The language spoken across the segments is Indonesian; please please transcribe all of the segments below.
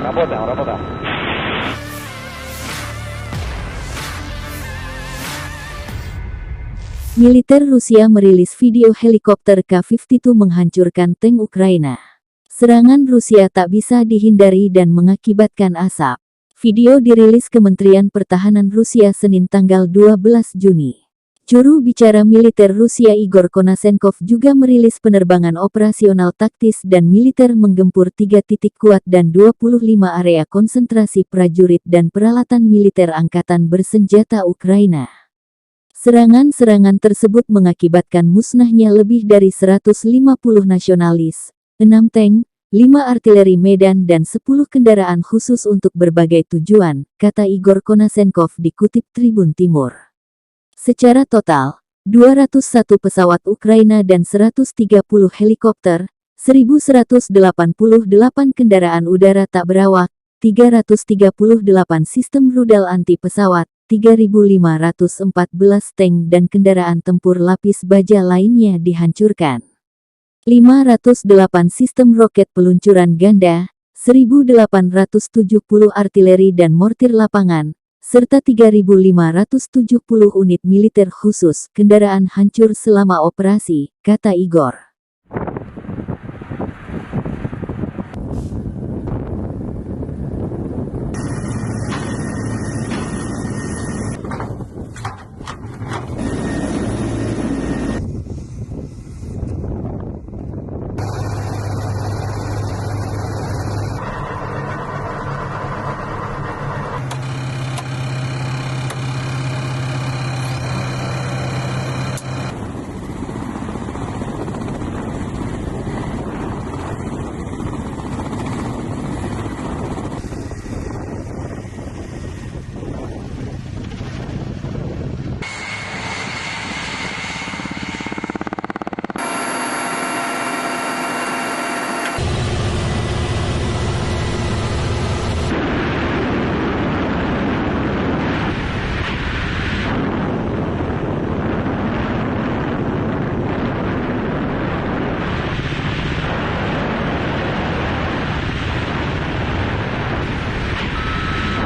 Работаем, работаем. Militer Rusia merilis video helikopter K-52 menghancurkan tank Ukraina. Serangan Rusia tak bisa dihindari dan mengakibatkan asap. Video dirilis Kementerian Pertahanan Rusia Senin tanggal 12 Juni. Juru bicara militer Rusia Igor Konashenkov juga merilis penerbangan operasional taktis dan militer menggempur 3 titik kuat dan 25 area konsentrasi prajurit dan peralatan militer angkatan bersenjata Ukraina. Serangan-serangan tersebut mengakibatkan musnahnya lebih dari 150 nasionalis, 6 tank, 5 artileri medan dan 10 kendaraan khusus untuk berbagai tujuan, kata Igor Konashenkov dikutip Tribun Timur. Secara total, 201 pesawat Ukraina dan 130 helikopter, 1.188 kendaraan udara tak berawak, 338 sistem rudal anti-pesawat, 3.514 tank dan kendaraan tempur lapis baja lainnya dihancurkan. 508 sistem roket peluncuran ganda, 1.870 artileri dan mortir lapangan, serta 3.570 unit militer khusus kendaraan hancur selama operasi, kata Igor.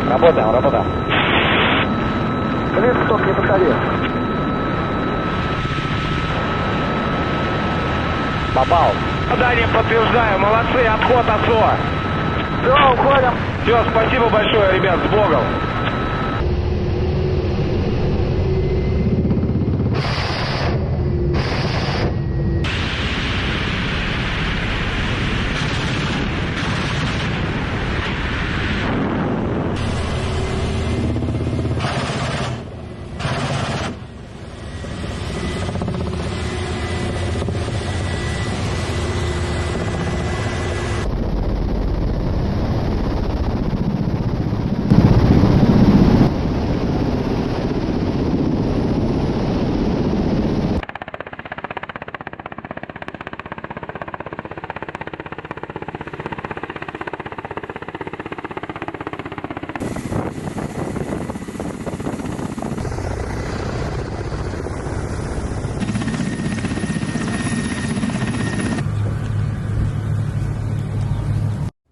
Работаем, работаем. Блин, стоп, не подходи. Попал. Задание подтверждаю. Молодцы, отход АСО. Все, уходим. Все, спасибо большое, ребят, с Богом.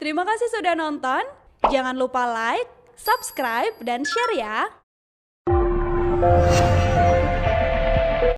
Terima kasih sudah nonton. Jangan lupa like, subscribe, dan share ya.